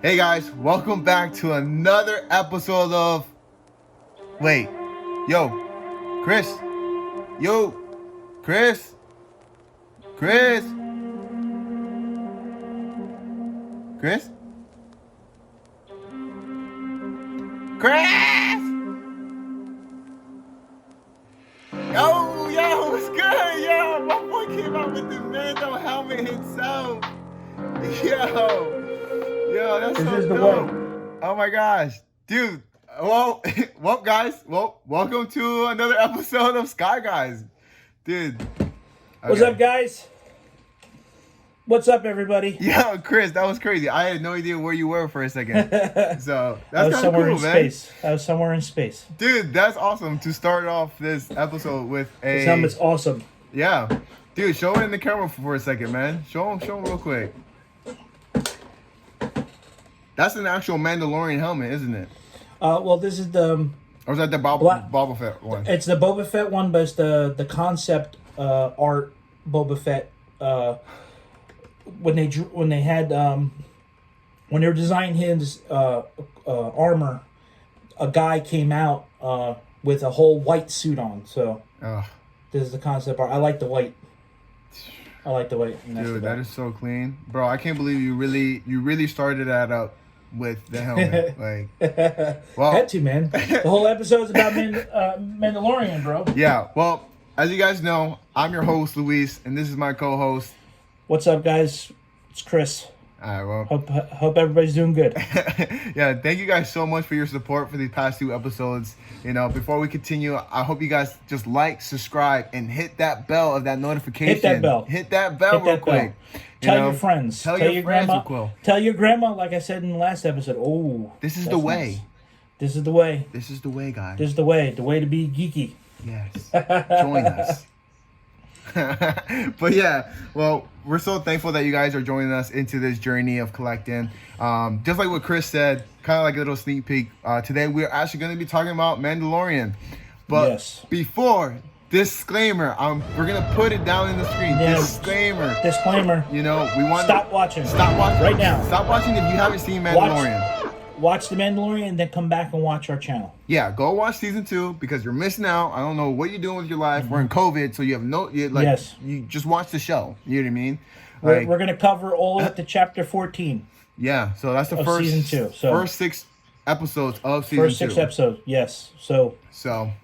Hey guys, welcome back to another episode of... Wait, yo, Chris, Chris, Chris, Chris, Chris, yo, what's good, yo? My boy came out with the Mando helmet himself, yo, that's This so is the dope. way. Oh my gosh, dude. Well, guys, welcome to another episode of Sky Guys, dude. Okay. What's up, guys? What's up, everybody? Yo, Chris, that was crazy. I had no idea where you were for a second. So that's kind of cool, man. Space. I was somewhere in space. Dude, that's awesome to start off this episode with a... This helmet's awesome. Yeah. Dude, show it in the camera for a second, man. Show him real quick. That's an actual Mandalorian helmet, isn't it? Well, this is the... Or is that the Boba Fett one? It's the Boba Fett one, but it's the concept art Boba Fett. When they were designing his armor, a guy came out with a whole white suit on. So this is the concept art. I like the white. Dude, that is so clean, bro. I can't believe you really started that up with the helmet. Like, well, had to, man. The whole episode's about Mandalorian, bro. Yeah. Well, as you guys know, I'm your host, Luis, and this is my co-host. What's up, guys? It's Chris. All right, well, hope everybody's doing good. Yeah, thank you guys so much for your support for these past 2 episodes. You know, before we continue, I hope you guys just like, subscribe, and hit that bell of that notification. Hit that bell. Hit that bell real quick. Tell your friends. Tell your friends grandma. Quill. Tell your grandma, like I said in the last episode. Oh, this is the way. Nice. This is the way. This is the way, guys. This is the way. The way to be geeky. Yes. Join us. But yeah, well, we're so thankful that you guys are joining us into this journey of collecting. Just like what Chris said, kind of like a little sneak peek. Today we're actually going to be talking about Mandalorian. But yes. Before, disclaimer, we're going to put it down in the screen. Yeah. Disclaimer. You know, we want Stop watching right now. Stop watching if you haven't seen Mandalorian. Watch The Mandalorian and then come back and watch our channel. Yeah, go watch season 2 because you're missing out. I don't know what you're doing with your life. Mm-hmm. We're in COVID, so you have yes. You just watch the show. You know what I mean? We're going to cover all of it to chapter 14. Yeah, so that's the first season 2. So first 6 episodes of season 2. First 6 episodes, yes. So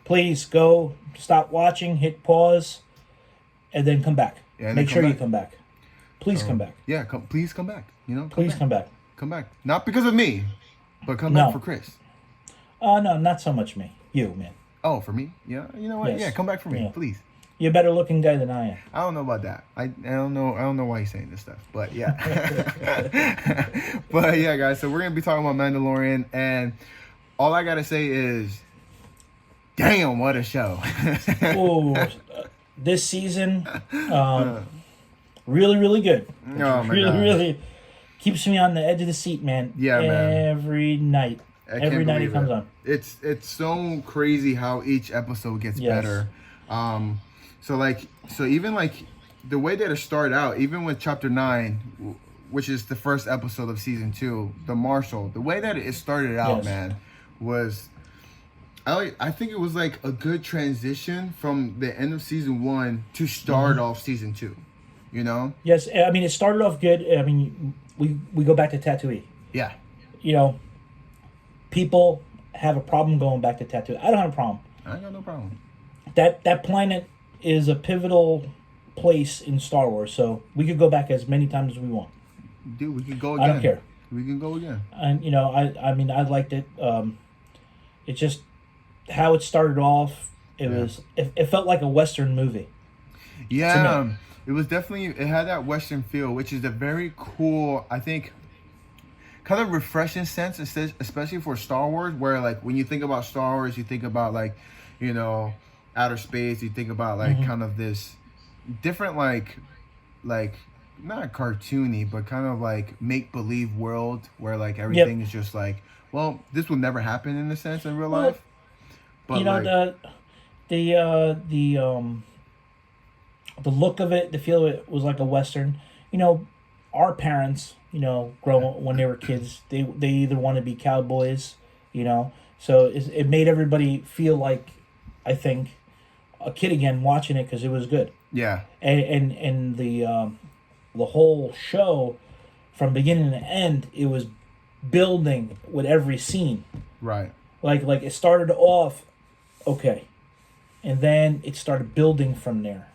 please go stop watching, hit pause, and then come back. Yeah, Make sure you come back. Please come back. Yeah, please come back. You know, please come back. Come back. Not because of me. But come back for Chris. No, not so much me. You, man. Oh, for me? Yeah. You know what? Yes. Yeah, come back for me, please. You're a better looking guy than I am. I don't know about that. I don't know why you're saying this stuff. But yeah. But yeah, guys. So we're gonna be talking about Mandalorian, and all I gotta say is, damn, what a show! This season, really, really good. Oh my God. Really. Keeps me on the edge of the seat, man. Yeah, man. Every night it comes on. It's so crazy how each episode gets better. So even like the way that it started out, even with chapter 9, which is the first episode of season 2, the Marshal, the way that it started out, man, was I think it was like a good transition from the end of season 1 to start off season 2. You know? Yes, I mean it started off good. I mean we go back to Tatooine. Yeah. You know, people have a problem going back to Tatooine. I don't have a problem. I got no problem. That planet is a pivotal place in Star Wars, so we could go back as many times as we want. Dude, we can go again. I don't care. We can go again. And you know, I mean, I liked it. It's just how it started off. It felt like a Western movie. Yeah. It was definitely, it had that Western feel, which is a very cool, I think, kind of refreshing sense, especially for Star Wars, where like when you think about Star Wars, you think about like, you know, outer space, you think about like kind of this different like not cartoony, but kind of like make-believe world where like everything is just like, well, this will never happen in a sense in real life. But you know, like, the look of it, the feel of it was like a Western. You know, our parents, when they were kids, they either want to be cowboys, so it made everybody feel like, I think, a kid again watching it because it was good. Yeah. And the whole show, from beginning to end, it was building with every scene. Right. Like it started off okay, and then it started building from there.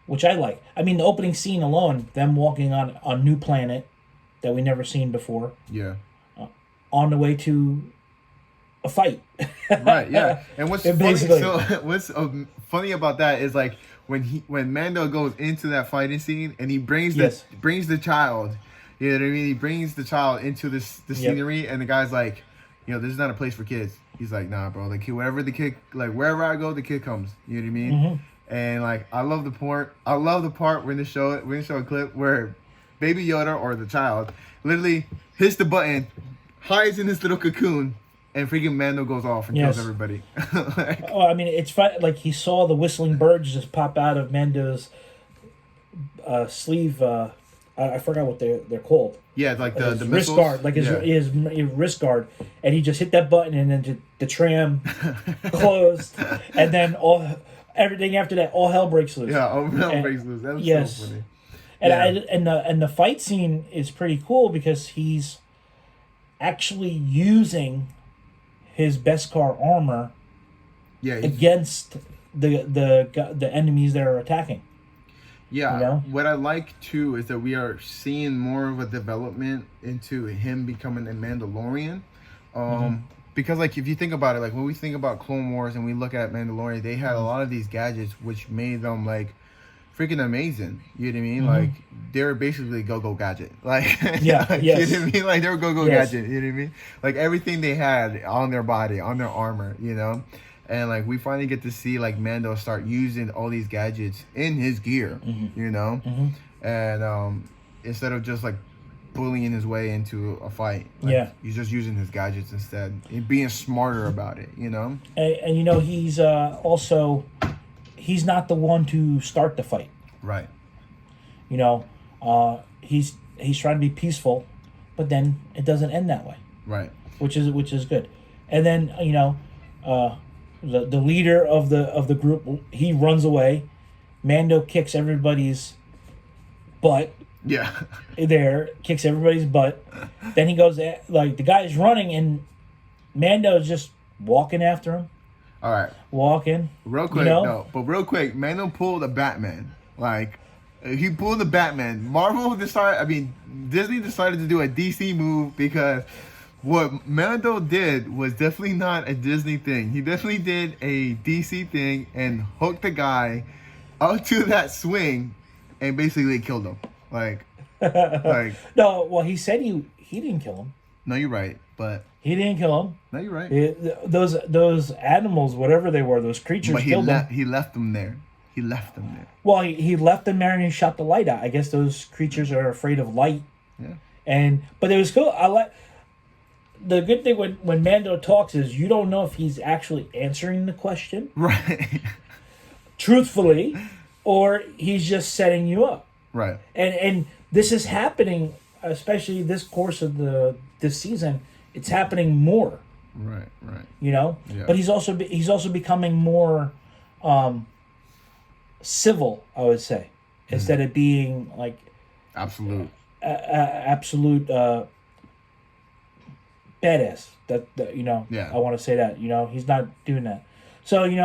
Which I like. I mean, the opening scene alone, them walking on a new planet that we never seen before. Yeah. On the way to a fight. Right. Yeah. And what's Basically. what's funny about that is like when Mando goes into that fighting scene and he brings the child. You know what I mean? He brings the child into the scenery, and the guy's like, this is not a place for kids. He's like, nah, bro. Like, wherever I go, the kid comes. You know what I mean? Mm-hmm. And like, I love the part we're gonna show a clip where Baby Yoda, or the child, literally hits the button, hides in this little cocoon, and freaking Mando goes off and kills everybody. I mean, it's fun. Like, he saw the whistling birds just pop out of Mando's sleeve. I forgot what they're called. Yeah, like the wrist missiles. guard, like his wrist guard, and he just hit that button, and then the tram closed, and then everything after that, all hell breaks loose. Yeah, all hell breaks loose. That was so funny. And the fight scene is pretty cool because he's actually using his Beskar armor against the enemies that are attacking. Yeah, what I like too is that we are seeing more of a development into him becoming a Mandalorian. Because like, if you think about it, like when we think about Clone Wars and we look at Mandalorian, they had a lot of these gadgets which made them like freaking amazing. You know what I mean? Like, they were basically go gadget. Like, you know what I mean? Like, they were go gadget. You know what I mean? Like, everything they had on their body, on their armor, And like, we finally get to see like Mando start using all these gadgets in his gear, and instead of just like bullying his way into a fight, he's just using his gadgets instead, and being smarter about it, And he's also, he's not the one to start the fight, right? He's trying to be peaceful, but then it doesn't end that way, right? Which is good, and then the leader of the group, he runs away. Mando kicks everybody's butt. Yeah. Kicks everybody's butt. Then he goes, like, the guy's running, and Mando's just walking after him. All right. Walking. Real quick, Mando pulled a Batman. Like, he pulled the Batman. Disney decided to do a DC move because what Mando did was definitely not a Disney thing. He definitely did a DC thing and hooked the guy up to that swing and basically killed him. Like no, well, he said he didn't kill him. No, you're right, but he didn't kill him. No, you're right. Those animals, whatever they were, those creatures, killed him. He left them there. Well, he left them there and he shot the light out. I guess those creatures are afraid of light. Yeah. But it was cool. I like. The good thing when Mando talks is you don't know if he's actually answering the question, right, truthfully, or he's just setting you up, right. And this is happening, especially this course of this season. It's happening more, right. Yeah. But he's also becoming more civil, I would say, instead of being like absolute. Badass. I want to say that. He's not doing that. So he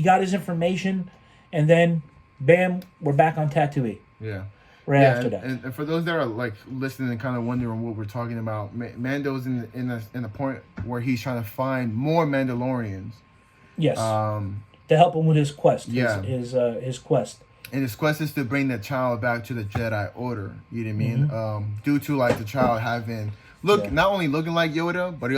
got his information, and then bam, we're back on Tatooine. Yeah. After that. And for those that are like listening and kind of wondering what we're talking about, Mando's in a point where he's trying to find more Mandalorians. Yes. To help him with his quest. Yeah. His quest. And his quest is to bring the child back to the Jedi Order. You know what I mean? Due to like the child having not only looking like Yoda, but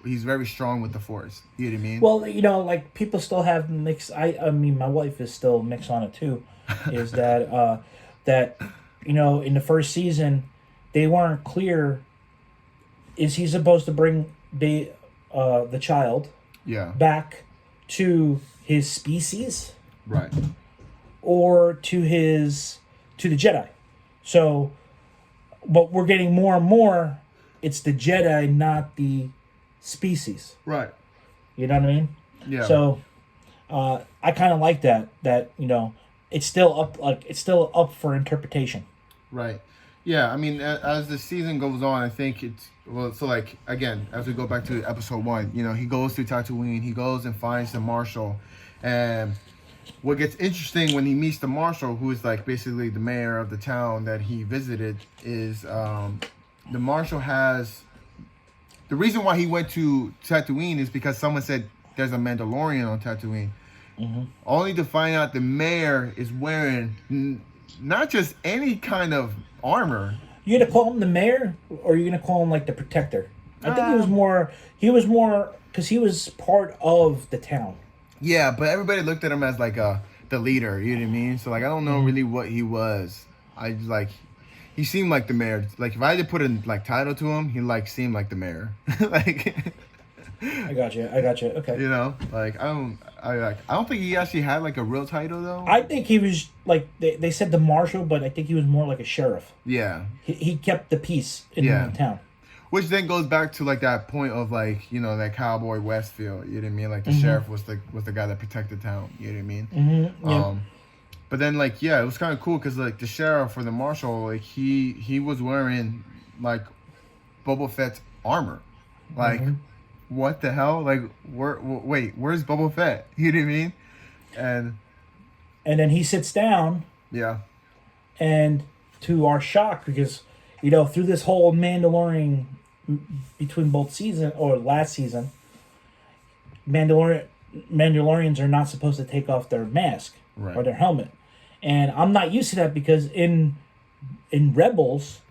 he's very strong with the Force. You know what I mean? Well, like people still have mixed. I mean, my wife is still mixed on it too. Is that in the first season, they weren't clear. Is he supposed to bring the child back to his species? Right. or to the Jedi. So, but we're getting more and more. It's the Jedi, not the species. Right. You know what I mean? Yeah. So, I kind of like that. That it's still up for interpretation. Right. Yeah. I mean, as the season goes on, I think it's so like again, as we go back to episode 1, he goes to Tatooine, he goes and finds the marshal, and what gets interesting when he meets the marshal, who is like basically the mayor of the town that he visited, is the marshal has the reason why he went to Tatooine is because someone said there's a Mandalorian on Tatooine. Mm-hmm. Only to find out the mayor is wearing not just any kind of armor. You gonna call him the mayor, or are you gonna call him like the protector? I think he was more because he was part of the town. Yeah, but everybody looked at him as like the leader. You know what I mean? So like I don't know really what he was. He seemed like the mayor. Like if I had to put a like title to him, he like seemed like the mayor. Like. I got you. Okay. Like I don't think he actually had like a real title though. I think he was like they said the marshal, but I think he was more like a sheriff. Yeah. He kept the peace in the town. Which then goes back to like that point of like that cowboy Westfield. You know what I mean? Like the sheriff was the guy that protected town. You know what I mean? Mm-hmm. Yeah. But then like it was kind of cool because like the sheriff or the marshal, like he was wearing like Boba Fett's armor, like. Mm-hmm. What the hell? Like, where's Boba Fett? You know what I mean? And then he sits down. Yeah. And to our shock, because through this whole Mandalorian between both season or last season, Mandalorians are not supposed to take off their mask or their helmet, and I'm not used to that because in Rebels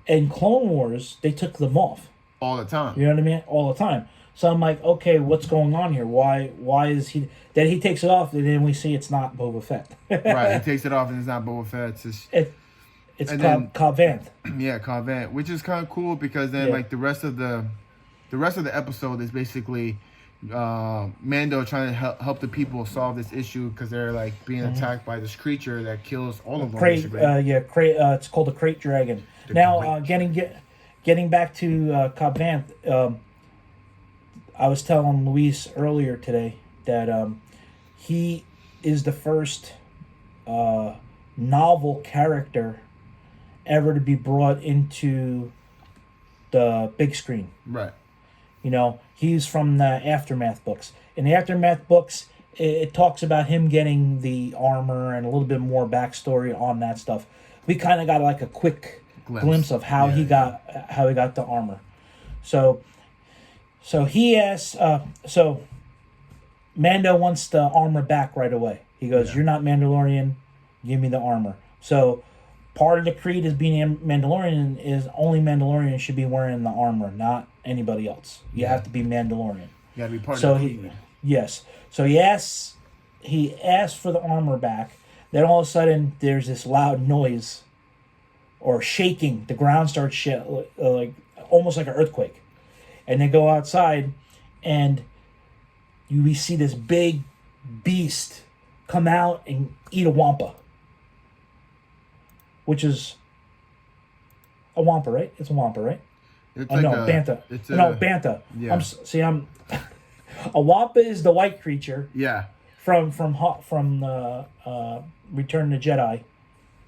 and Clone Wars they took them off. All the time. You know what I mean? All the time. So I'm like, okay, what's going on here? Why is he... Then he takes it off, and then we see it's not Boba Fett. Right, he takes it off, and it's not Boba Fett. It's Cobb Vanth. Yeah, Cobb Vanth, which is kind of cool because then like the rest of the episode is basically Mando trying to help the people solve this issue because they're like being attacked by this creature that kills all of them. It's called a crate dragon. Getting back to Cobb Vanth, I was telling Luis earlier today that he is the first novel character ever to be brought into the big screen. Right. He's from the Aftermath books. In the Aftermath books, it talks about him getting the armor and a little bit more backstory on that stuff. We kind of got like a quick glimpse of how he got the armor. So he asks. So Mando wants the armor back right away. He goes, "You're not Mandalorian. Give me the armor." So part of the creed is being a Mandalorian is only Mandalorian should be wearing the armor, not anybody else. You have to be Mandalorian. You got to be part of the creed. Yes. So he asks for the armor back. Then all of a sudden there's this loud noise. Or shaking, the ground starts like almost like an earthquake, and they go outside, and we see this big beast come out and eat a wampa, which is a wampa, right? It's a wampa, right? It's bantha. Bantha. Yeah. A wampa is the white creature. Yeah. From Return of the Jedi.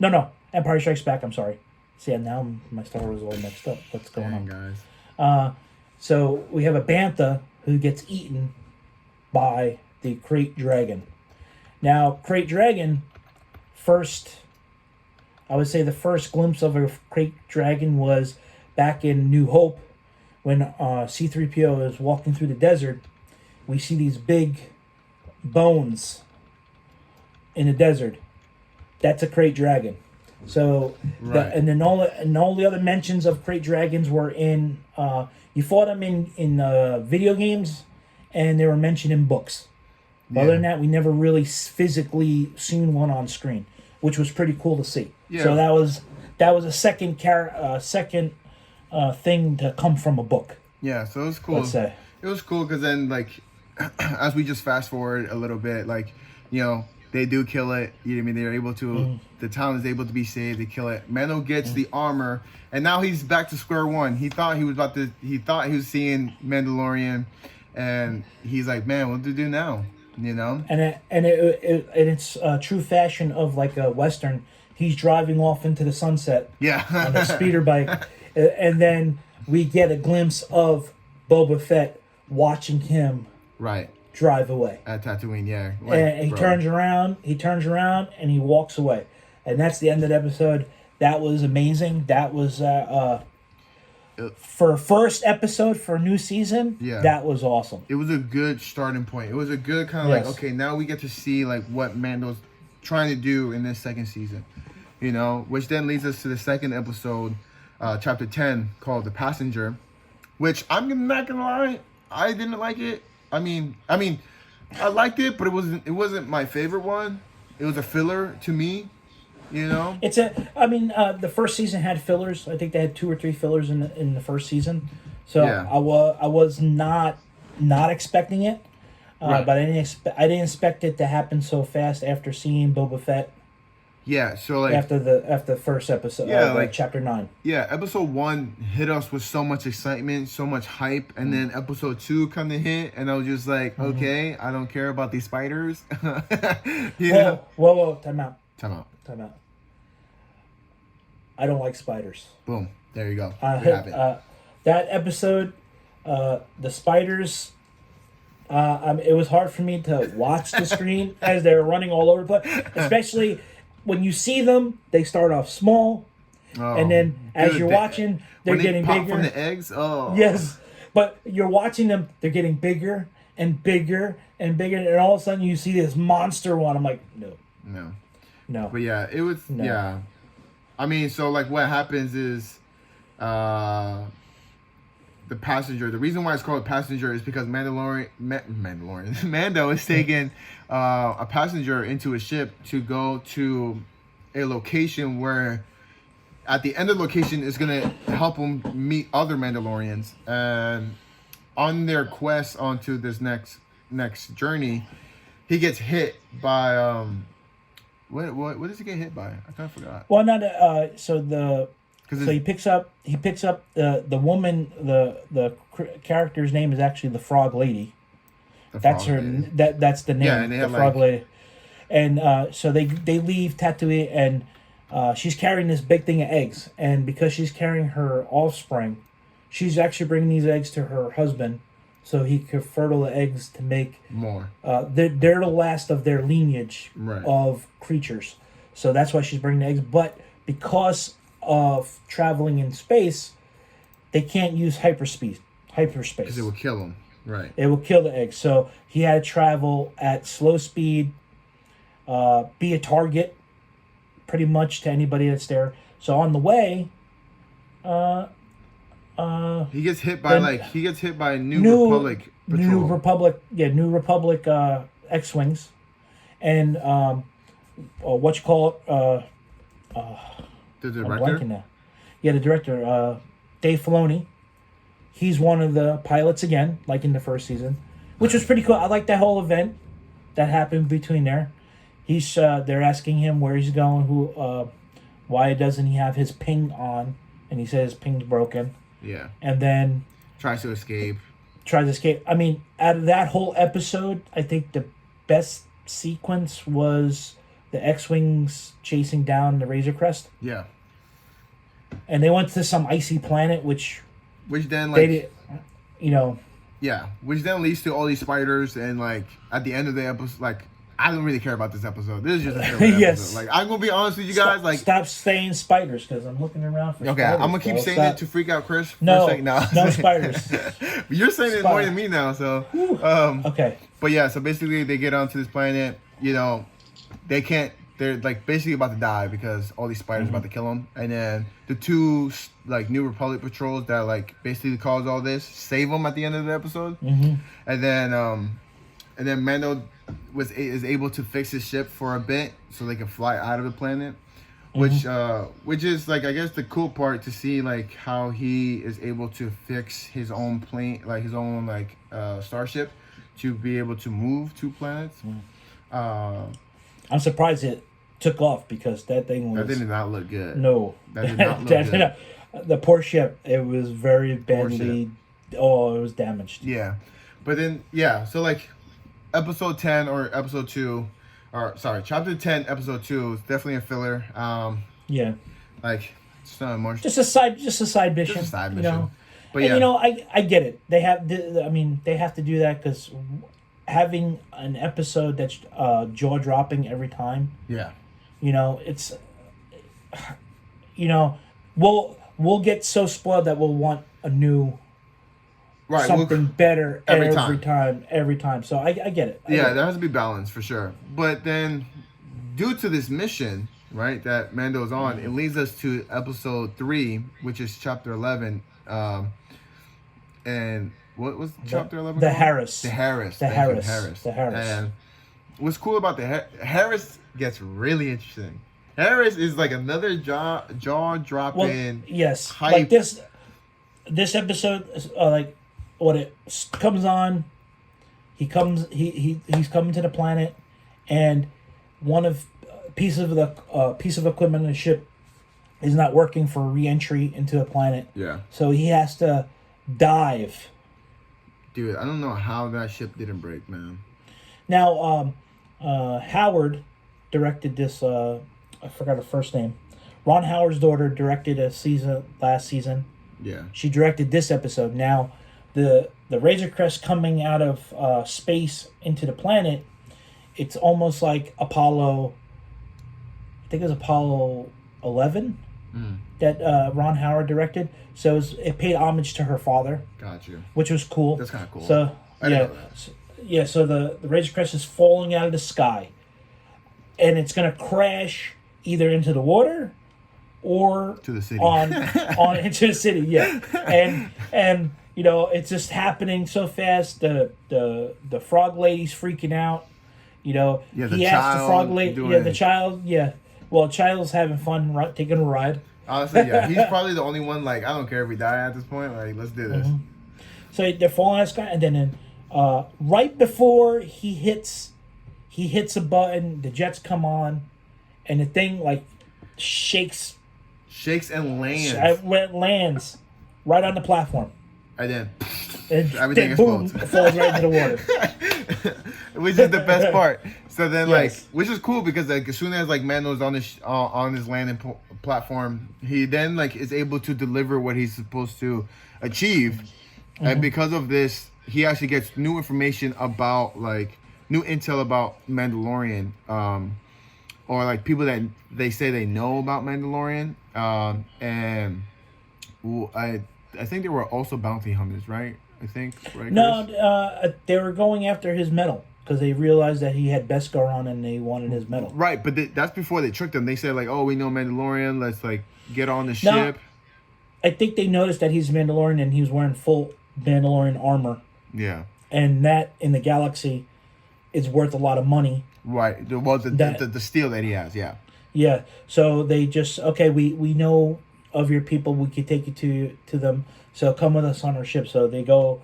No, Empire Strikes Back. I'm sorry. See, now my Star Wars is all mixed up. What's going on, guys? So we have a bantha who gets eaten by the Krayt Dragon. Now, Krayt Dragon, I would say the first glimpse of a Krayt Dragon was back in New Hope when C-3PO is walking through the desert. We see these big bones in the desert. That's a Krayt Dragon. So, and then all the other mentions of Krayt Dragons were in. You fought them in video games, and they were mentioned in books. Yeah. Other than that, we never really physically seen one on screen, which was pretty cool to see. Yeah. So that was a second thing to come from a book. Yeah, so it was cool. Let's say it was cool because then, like, as we just fast forward a little bit, like, They do kill it. You know what I mean? They're able to. The town is able to be saved. They kill it. Mando gets the armor, and now he's back to square one. He thought he was about to. He thought he was seeing Mandalorian, and he's like, "Man, what do we do now?" You know. And it's true fashion of like a western. He's driving off into the sunset. Yeah. On a speeder bike, and then we get a glimpse of Boba Fett watching him. Right. Drive away at Tatooine, yeah. Like, and he turns around, and he walks away, and that's the end of the episode. That was amazing. That was for first episode for a new season. Yeah, that was awesome. It was a good starting point. It was a good kind of like, okay, now we get to see like what Mando's trying to do in this second season, you know, which then leads us to the second episode, chapter 10, called The Passenger, which I'm not gonna lie, I didn't like it. I mean, I liked it, but it wasn't my favorite one. It was a filler to me, you know. The first season had fillers. I think they had 2 or 3 fillers in the first season. So yeah. I was not expecting it, right. But I didn't expect it to happen so fast after seeing Boba Fett. Yeah, so like after the first episode, like chapter 9. Yeah, episode 1 hit us with so much excitement, so much hype, and then episode 2 kind of hit, and I was just like, okay, I don't care about these spiders. Whoa, time out. I don't like spiders. Boom, there you go. That episode, the spiders. It was hard for me to watch the screen as they were running all over the place, especially. When you see them, they start off small, and then as you're watching, they're getting bigger. From the eggs? Oh. Yes, but you're watching them, they're getting bigger and bigger and bigger, and all of a sudden you see this monster one. I'm like, no. But yeah, it was, yeah. I mean, so like what happens is, the passenger, the reason why it's called passenger is because Mando is taking a passenger into a ship to go to a location where at the end of the location is going to help him meet other Mandalorians. And on their quest onto this next journey, he gets hit by what does he get hit by? I kind of forgot. Well, he picks up the woman, the character's name is actually the Frog Lady. That's the name. Yeah, and the Frog Lady. And so they leave Tatooine, and she's carrying this big thing of eggs, and because she's carrying her offspring, she's actually bringing these eggs to her husband so he could fertile the eggs to make more. They're the last of their lineage of creatures, so that's why she's bringing the eggs. But because of traveling in space, they can't use hyperspace because it will kill them. Right, it will kill the eggs. So he had to travel at slow speed, be a target, pretty much to anybody that's there. So on the way, he gets hit by New Republic patrol. New Republic X-wings, and the director. The director, Dave Filoni. He's one of the pilots again, like in the first season, which was pretty cool. I like that whole event that happened between there. They're asking him where he's going, why doesn't he have his ping on, and he says his ping's broken. Yeah. And then tries to escape. I mean, out of that whole episode, I think the best sequence was the X-wings chasing down the Razor Crest. Yeah. And they went to some icy planet, which then which then leads to all these spiders, and like at the end of the episode, like I don't really care about this episode. This is just a filler episode. Like I'm gonna be honest with you guys, stop saying spiders because I'm looking around for. Okay, spiders, I'm gonna keep saying it to freak out Chris. No spiders. But you're saying it more than me now, so okay. But yeah, so basically they get onto this planet. You know, they can't. They're like basically about to die because all these spiders are about to kill them. And then the 2 like New Republic patrols that like basically caused all this save them at the end of the episode. Mm-hmm. And then Mando is able to fix his ship for a bit so they can fly out of the planet, which is like I guess the cool part to see like how he is able to fix his own plane, like his own like starship, to be able to move to planets. I'm surprised it took off because that thing was... That did not look good. No. That did not look good. The poor ship, it was very badly... Oh, it was damaged. Yeah. But then, yeah, so like episode 10 or episode 2, or sorry, chapter 10, episode 2 is definitely a filler. Yeah. Like, it's not much. Just a side mission. Just a side mission. You know? But and, yeah. I get it. They have to do that because having an episode that's jaw dropping every time. Yeah. It's. We'll get so spoiled that we'll want a new. Right, something better every time. So I get it. There has to be balance for sure. But then, due to this mission, right, that Mando's on, it leads us to episode 3, which is chapter 11. And what was chapter 11? The Heiress. The Heiress. The Heiress. And what's cool about the Heiress gets really interesting. Heiress is like another jaw-dropping. Yes, hype. like this episode is like. When it comes on, he's coming to the planet, and piece of equipment on the ship is not working for re-entry into the planet. Yeah. So he has to dive. Dude, I don't know how that ship didn't break, man. Now, Howard directed this. I forgot her first name. Ron Howard's daughter directed last season. Yeah. She directed this episode. Now. The Razor Crest coming out of space into the planet, it's almost like Apollo. I think it was Apollo 11 that Ron Howard directed. So it paid homage to her father. Got you. Which was cool. That's kind of cool. So so the Razor Crest is falling out of the sky, and it's gonna crash either into the water or to the city. on into the city. Yeah, and. It's just happening so fast. The frog lady's freaking out. He asked the frog lady. Yeah, the child. Yeah. Well, child's having fun taking a ride. Honestly, yeah, he's probably the only one. Like, I don't care if we die at this point. Like, let's do this. Mm-hmm. So they're falling out of the sky, and then right before he hits a button, the jets come on, and the thing like shakes and lands. It lands right on the platform. And then everything explodes. Boom, falls right into the water. Which is the best part. So then, which is cool because like as soon as like Mando's on his landing platform, he then like is able to deliver what he's supposed to achieve, and because of this, he actually gets new information about new intel about Mandalorian, or like people that they say they know about Mandalorian, and I think they were also bounty hunters, right? I think, right? No, they were going after his medal because they realized that he had Beskar on and they wanted his medal. Right, but that's before they tricked him. They said like, "Oh, we know Mandalorian. Let's like get on the ship." I think they noticed that he's Mandalorian and he was wearing full Mandalorian armor. Yeah. And that in the galaxy is worth a lot of money. Right. Well, the steel that he has, yeah. Yeah. So they just we know of your people, we could take you to them. So come with us on our ship. So they go,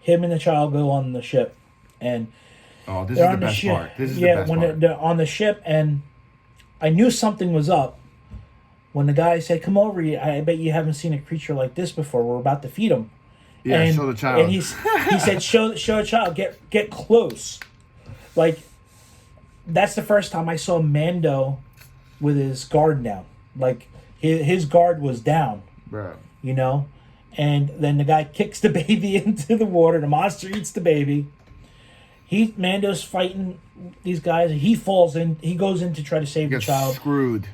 him and the child go on the ship, and this is the best part. This is the best part. When they're on the ship, and I knew something was up when the guy said, "Come over, I bet you haven't seen a creature like this before. We're about to feed him." Yeah, show the child. And he said, "Show a child. Get close." Like that's the first time I saw Mando with his guard down. Like. His guard was down, bro. And then the guy kicks the baby into the water. The monster eats the baby. Mando's fighting these guys. He falls in. He goes in to try to save the child. Screwed.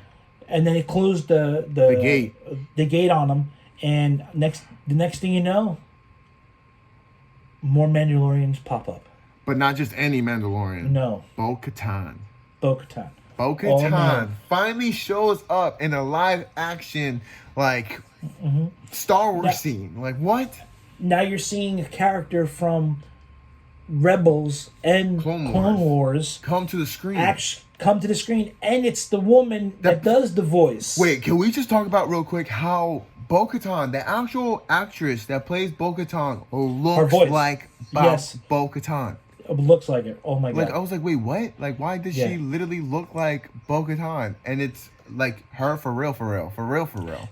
And then he closed the gate. The gate on him. And the next thing you know, more Mandalorians pop up. But not just any Mandalorian. No. Bo-Katan. Bo-Katan finally shows up in a live action Star Wars scene. Like what? Now you're seeing a character from Rebels and Clone Wars come to the screen. Come to the screen, and it's the woman that does the voice. Wait, can we just talk about real quick how Bo-Katan, the actual actress that plays Bo-Katan, looks like Bo-Katan? It looks like it. Oh my god! Like I was like, wait, what? Like, why does she literally look like Bo-Katan? And it's like her for real.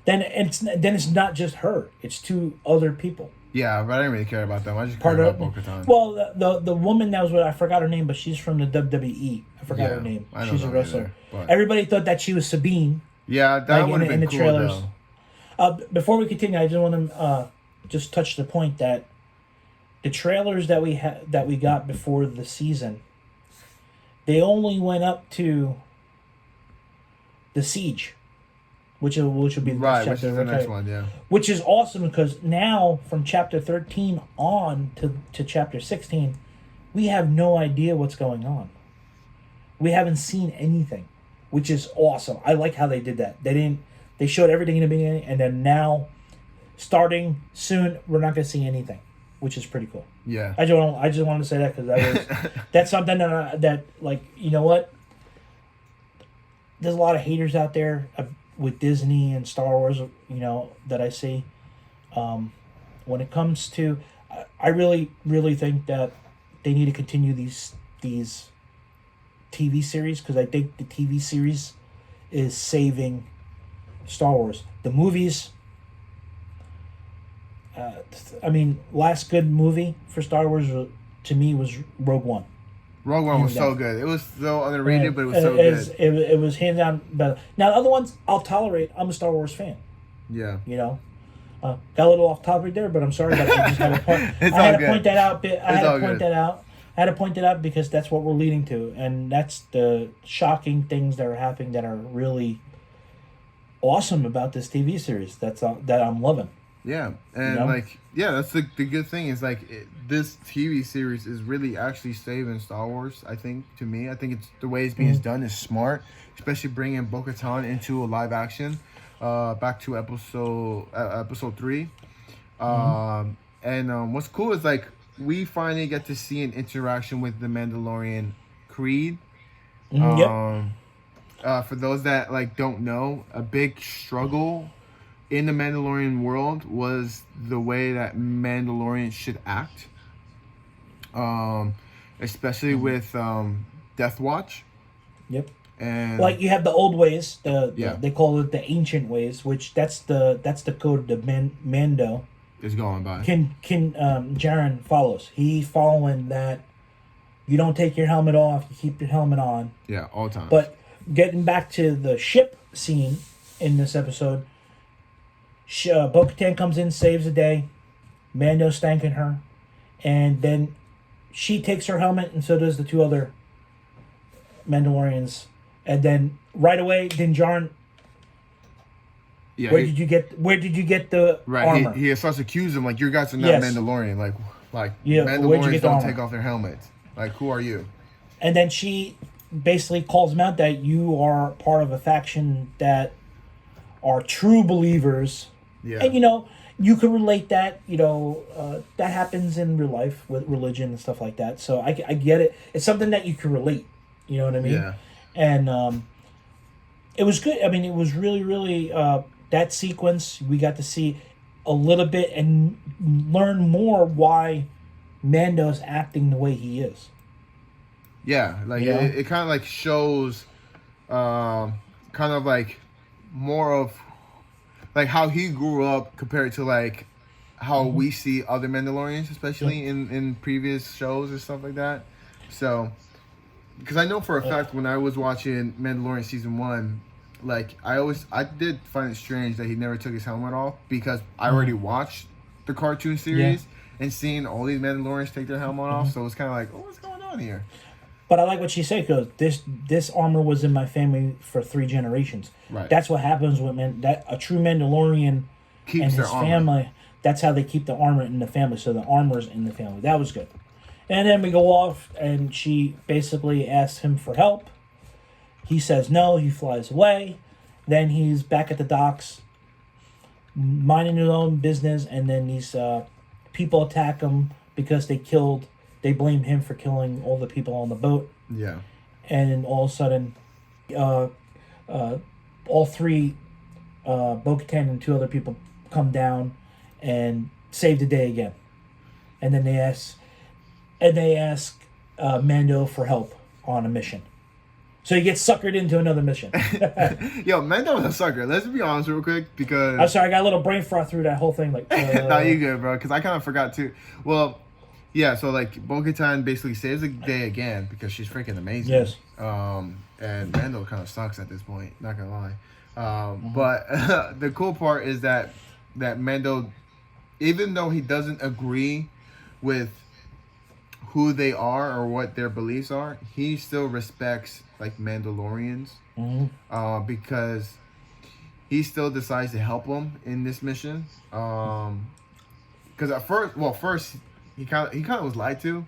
Then it's not just her. It's two other people. Yeah, but I didn't really care about them. I just cared about Bo-Katan. Well, the woman that was I forgot her name, but she's from the WWE. I forgot her name. She's a wrestler. Either, everybody thought that she was Sabine. Yeah, that would have been cool trailers. Though. Before we continue, I just want to just touch the point that the trailers that we got before the season, they only went up to the siege, which will be the next chapter. Which is the next one, yeah. Which is awesome because now from chapter 13 on to chapter 16, we have no idea what's going on. We haven't seen anything, which is awesome. I like how they did that. They showed everything in the beginning, and then now, starting soon, we're not going to see anything, which is pretty cool. Yeah. I just wanted to say that because that's something that like, you know what? There's a lot of haters out there with Disney and Star Wars, that I see. When it comes to, I really, really think that they need to continue these TV series because I think the TV series is saving Star Wars. The movies, last good movie for Star Wars to me was Rogue One. Rogue One was so good. It was so underrated, but it was so good. It was hands down better. Now, the other ones, I'll tolerate. I'm a Star Wars fan. Yeah. Got a little off topic there, but I'm sorry that I just had to point. I had to point that out. I had to point that out because that's what we're leading to, and that's the shocking things that are happening that are really awesome about this TV series. That I'm loving. Yeah, and that's the good thing is this TV series is really actually saving Star Wars. I think it's the way it's being done is smart, especially bringing Bo-Katan into a live action, back to episode 3. And what's cool is we finally get to see an interaction with the Mandalorian Creed. For those that don't know, a big struggle in the Mandalorian world was the way that Mandalorians should act, especially with Death Watch. Yep. And you have the old ways, they call it the ancient ways, which that's the code the Mando is going by. Jaren follows. He's following that. You don't take your helmet off. You keep your helmet on. Yeah, all the time. But getting back to the ship scene in this episode. Bo-Katan comes in, saves the day. Mando's thanking her. And then she takes her helmet, and so does the two other Mandalorians. And then right away, Din Djarin, where did you get the armor? He starts accusing him, your guys are not Mandalorian. Mandalorians don't take off their helmets. Who are you? And then she basically calls him out that you are part of a faction that are true believers. Yeah. And, you can relate that, that happens in real life with religion and stuff like that. So I get it. It's something that you can relate. You know what I mean? Yeah. And it was good. I mean, it was really, really, that sequence, we got to see a little bit and learn more why Mando's acting the way he is. Yeah. It kind of shows more of how he grew up compared to how we see other Mandalorians, especially in previous shows and stuff like that. So, because I know for a fact when I was watching Mandalorian season 1, I did find it strange that he never took his helmet off because I already watched the cartoon series and seeing all these Mandalorians take their helmet off. So it was kind of oh, what's going on here? But I like what she said because this armor was in my family for 3 generations. Right. That's what happens with a true Mandalorian keeps and his family. That's how they keep the armor in the family. So the armor's in the family. That was good. And then we go off, and she basically asks him for help. He says no. He flies away. Then he's back at the docks, minding his own business, and then these people attack him because they blame him for killing all the people on the boat. Yeah. And then all of a sudden, all 3, Bo-Katan and 2 other people come down and save the day again. And then they ask Mando for help on a mission. So he gets suckered into another mission. Yo, Mando's a sucker. Let's be honest real quick, because... I'm sorry, I got a little brain fart through that whole thing. Like, nah, you good, bro, because I kind of forgot too. Well, yeah, so like Bo-Katan basically saves the day again because she's freaking amazing. Yes. And Mando kind of sucks at this point, not gonna lie. But the cool part is that Mando, even though he doesn't agree with who they are or what their beliefs are, he still respects like Mandalorians, because he still decides to help them in this mission. Because at first he kind of was lied to.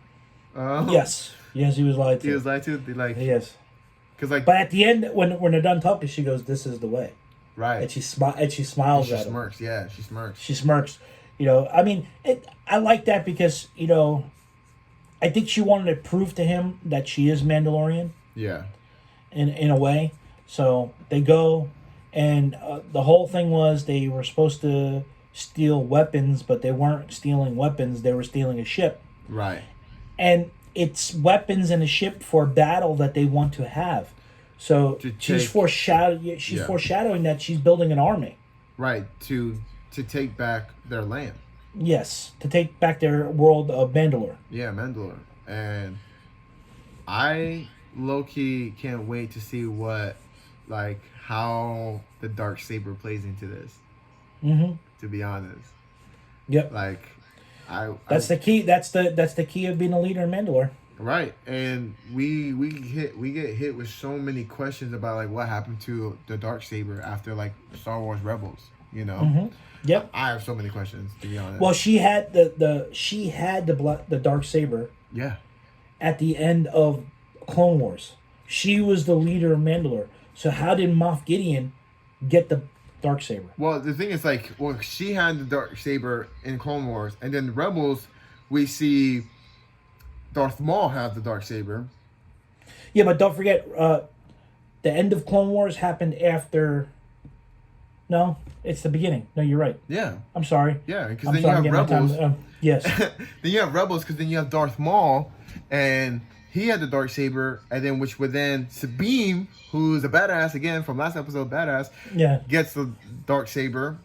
Yes, he was lied to. He was lied to. Like, yes, because like, but at the end, when they're done talking, she goes, "This is the way." Right. And she smiles at him. Smirks. Yeah, she smirks. She smirks. You know, I mean, I like that because, you know, I think she wanted to prove to him that she is Mandalorian. Yeah. In a way. So they go, and the whole thing was they were supposed to steal weapons, but they weren't stealing weapons. They were stealing a ship. Right. And it's weapons and a ship for battle that they want to have. So she's foreshadowing that she's building an army. Right. To take back their land. Yes. To take back their world of Mandalore. Yeah, Mandalore. And I low-key can't wait to see how the Darksaber plays into this. To be honest. Yep. Like, that's the key. That's the key of being a leader in Mandalore. Right, and we get hit with so many questions about like what happened to the Darksaber after like Star Wars Rebels. You know. Yep. I have so many questions, to be honest. Well, she had the Darksaber. Yeah. At the end of Clone Wars, she was the leader of Mandalore. So how did Moff Gideon get the Darksaber? Well, the thing is, like, she had the Darksaber in Clone Wars, and then Rebels, we see Darth Maul have the Darksaber. Yeah, but don't forget, the end of Clone Wars happened after. No, it's the beginning. No, you're right. Yeah. I'm sorry. Yeah, because then you have Rebels. Yes. Then you have Rebels, because then you have Darth Maul, and he had the Darksaber, and then Sabine, who's a badass again from last episode, gets the Darksaber.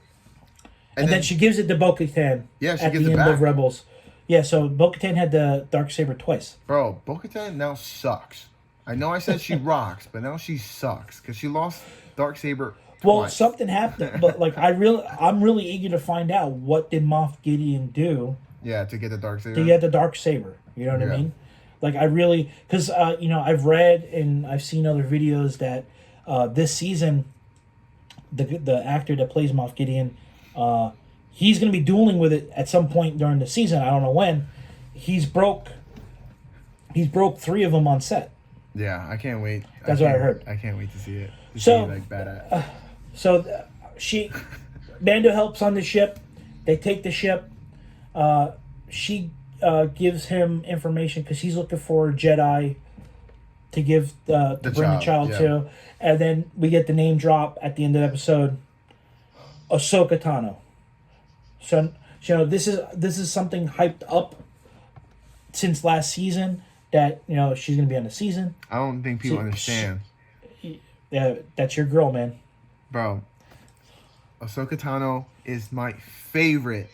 And then she gives it to Bo-Katan. Yeah, she at gives the it end back. of Rebels. Yeah, so Bo-Katan had the Darksaber twice. Bro, Bo-Katan now sucks. I know I said she rocks, but now she sucks because she lost Darksaber. Well, something happened, but like I'm really eager to find out what did Moff Gideon do. Yeah, to get the Darksaber. To get the Darksaber, you know what I mean? Like I really, because I've read and I've seen other videos that this season, the actor that plays Moff Gideon, he's going to be dueling with it at some point during the season. I don't know when. He's broke 3 of them on set. Yeah, I can't wait. That's what I heard. I can't wait to see it. Badass. Mando helps on the ship. They take the ship. She gives him information because he's looking for a Jedi to give to bring the child to, and then we get the name drop at the end of the episode. Ahsoka Tano. So this is something hyped up since last season that she's gonna be on the season. I don't think people understand. That's your girl, man. Bro, Ahsoka Tano is my favorite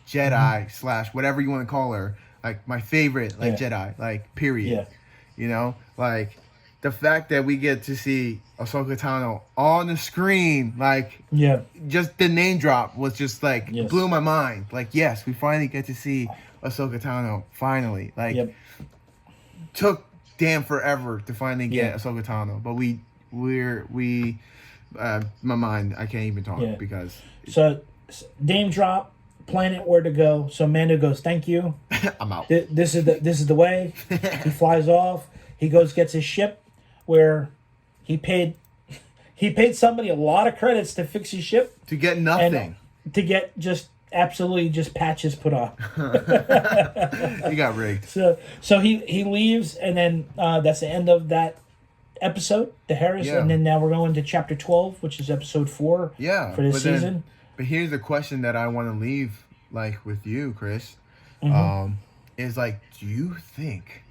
Jedi / whatever you want to call her. Like, my favorite, Jedi, like, period. Yeah. Like, the fact that we get to see Ahsoka Tano on the screen, just the name drop was just, blew my mind. Like, yes, we finally get to see Ahsoka Tano, finally. Like, took damn forever to finally get Ahsoka Tano, but my mind, I can't even talk because. So, name drop, planet where to go. So Mando goes, "Thank you. I'm out. This is the way." He flies off. He gets his ship, where he paid somebody a lot of credits to fix his ship to get nothing. To get just absolutely just patches put on. He got rigged. So he leaves, and then that's the end of that episode, the Heiress, and then now we're going to chapter 12, which is episode 4 for this season. But here's the question that I want to leave with you, Chris. Is do you think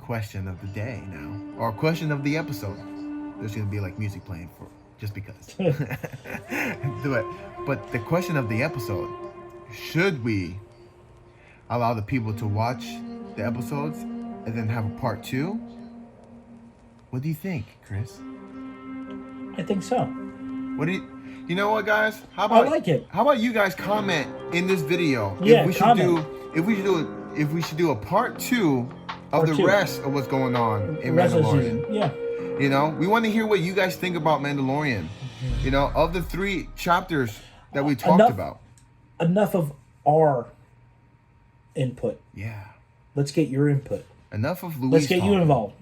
question of the day now, or question of the episode. There's gonna be like music playing for just because. Do it. But the question of the episode: should we allow the people to watch the episodes and then have a part 2? What do you think, Chris? I think so. What do you know what, guys? How about I like it. How about you guys comment in this video Yeah, if we should do a part 2 of the rest of what's going on in Mandalorian. Yeah. You know, we want to hear what you guys think about Mandalorian. You know, of the 3 chapters that we talked about. Enough of our input. Yeah. Let's get your input. Enough of Louise. Let's get you involved.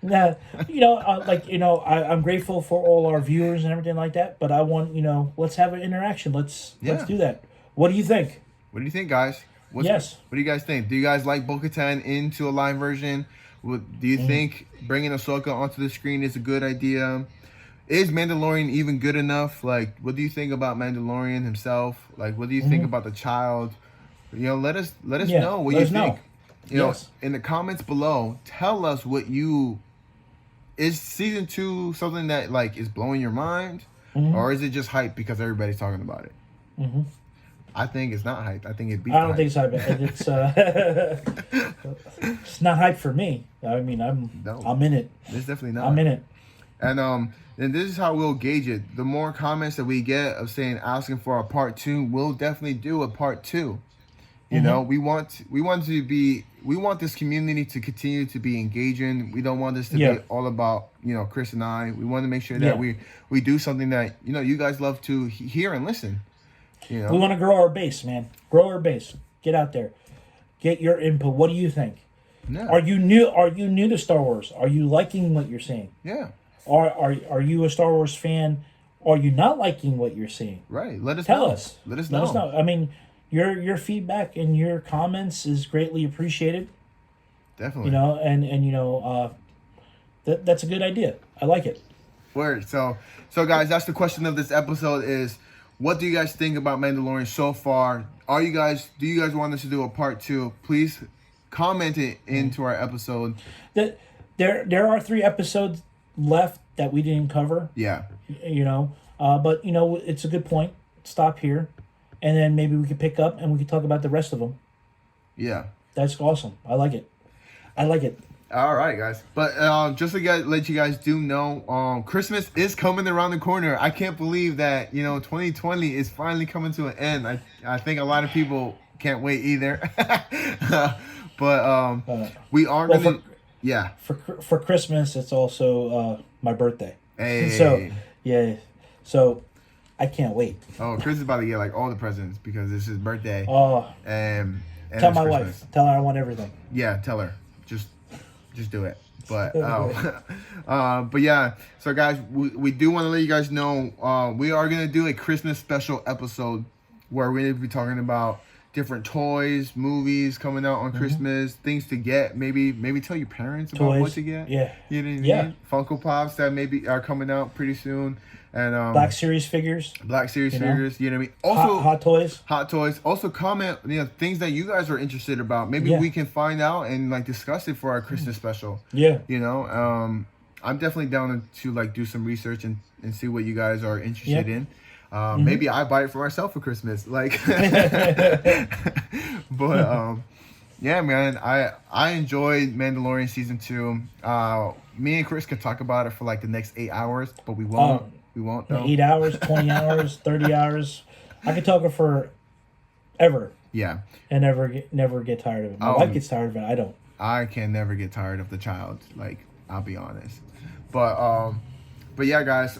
Now, I'm grateful for all our viewers and everything like that, but I want, let's have an interaction. Let's do that. What do you think? What do you think, guys? What do you guys think? Do you guys like Bo-Katan into a live version? Do you think bringing Ahsoka onto the screen is a good idea? Is Mandalorian even good enough? Like, what do you think about Mandalorian himself? Like, what do you think about the child? Let us know what you think. You know, in the comments below, tell us what is season 2 something that like is blowing your mind, or is it just hype because everybody's talking about it? I think it's not hype. I think it beats. I don't think it's hype. It's not hype for me. I mean, I'm in it. It's definitely not. I'm in it. And this is how we'll gauge it. The more comments that we get of asking for a part 2, we'll definitely do a part 2. You know, we want this community to continue to be engaging. We don't want this to be all about, Chris and I. We want to make sure that we do something that, you guys love to hear and listen. We want to grow our base, man. Grow our base. Get out there. Get your input. What do you think? Yeah. Are you new to Star Wars? Are you liking what you're seeing? Yeah. Are you a Star Wars fan? Are you not liking what you're seeing? Right. Let us know. Let us know. I mean, your feedback and your comments is greatly appreciated. Definitely. That's a good idea. I like it. Word. So guys, that's the question of this episode is, what do you guys think about Mandalorian so far? Do you guys want us to do a part 2? Please comment it into our episode. There are 3 episodes left that we didn't cover. Yeah. But it's a good point. Stop here. And then maybe we could pick up and we could talk about the rest of them. Yeah. That's awesome. I like it. All right, guys. But just to let you guys know, Christmas is coming around the corner. I can't believe that, 2020 is finally coming to an end. I think a lot of people can't wait either. But we are going to... For Christmas, it's also my birthday. Hey. So I can't wait. Oh, Chris is about to get like all the presents because it's his birthday. Oh. And tell my wife. Tell her I want everything. Yeah, tell her. Just do it. But but yeah. So guys, we do want to let you guys know we are gonna do a Christmas special episode where we're gonna be talking about different toys, movies coming out on Christmas, things to get. Maybe tell your parents about what to get. Yeah. You know what I mean? Funko Pops that maybe are coming out pretty soon. And Black Series figures. You know what I mean? Also Hot toys. Also comment, things that you guys are interested about. Maybe we can find out and like discuss it for our Christmas special. Yeah. I'm definitely down to like do some research and see what you guys are interested in. Maybe I buy it for myself for Christmas. Like but yeah, man, I enjoyed Mandalorian season 2. Me and Chris could talk about it for like the next 8 hours, but we won't. We won't though. 8 hours, 20 hours, 30 hours. I could talk it for ever. Yeah. And never get tired of it. My wife gets tired of it. I don't. I can never get tired of the child. Like, I'll be honest. But yeah, guys,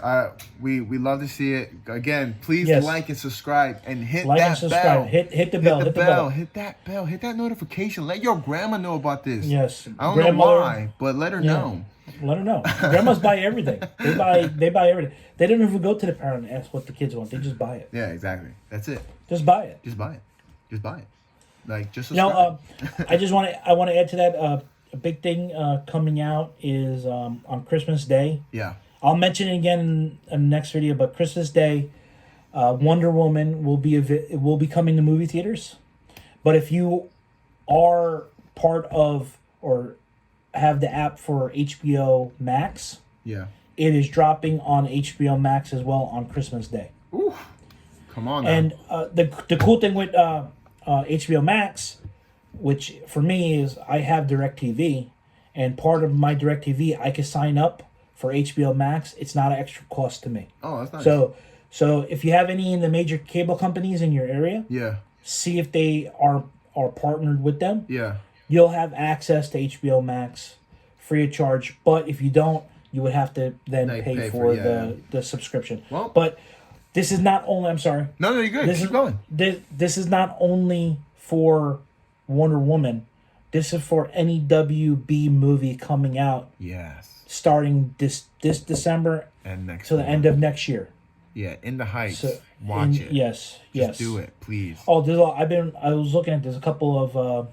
we love to see it. Again, please like and subscribe and hit that bell. Hit the bell. Hit that bell. Hit that notification. Let your grandma know about this. Yes. I don't know why, but let her know. Let her know. Grandmas buy everything. They buy everything. They don't even go to the parent and ask what the kids want. They just buy it. Yeah, exactly. That's it. Just buy it. Just buy it. Like, just subscribe. I want to add to that. A big thing coming out is on Christmas Day. Yeah. I'll mention it again in the next video, but Christmas Day, Wonder Woman will be coming to movie theaters. But if you are part of or have the app for HBO Max, yeah, it is dropping on HBO Max as well on Christmas Day. Ooh, come on now. And the cool thing with HBO Max, which for me is I have DirecTV, and part of my DirecTV I can sign up for HBO Max. It's not an extra cost to me. Oh, that's nice. So if you have any in the major cable companies in your area, yeah, see if they are partnered with them. Yeah. You'll have access to HBO Max free of charge. But if you don't, you would have to then pay for the subscription. Well, but this is not only. I'm sorry. No, you're good. Keep going. This is not only for Wonder Woman. This is for any WB movie coming out. Yes. Starting this December and next to the end of next year. Yeah, In the Heights. Watch it. Yes. Just do it, please. Oh, I was looking at. There's a couple of.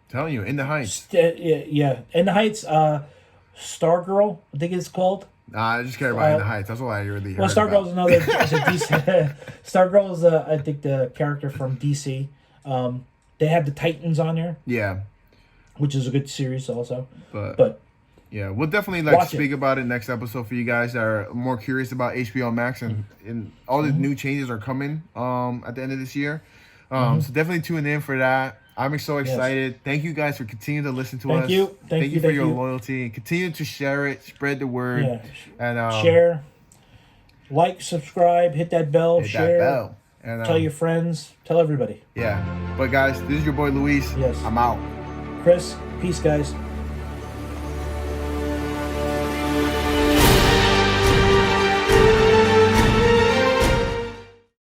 Telling you, In the Heights. Yeah, In the Heights. Stargirl, I think it's called. I just care about In the Heights. That's all I really heard. Well, Stargirl is another. Is a DC. Stargirl is I think the character from DC. They have the Titans on there. Yeah. Which is a good series also. But yeah, we'll definitely speak about it next episode for you guys that are more curious about HBO Max and all the new changes are coming at the end of this year. So definitely tune in for that. I'm so excited. Yes. Thank you guys for continuing to listen to us. Thank you for your loyalty and continue to share it, spread the word, and share, like, subscribe, hit that bell, share, and tell your friends, tell everybody. Yeah, but guys, this is your boy Luis. Yes, I'm out. Chris, peace, guys.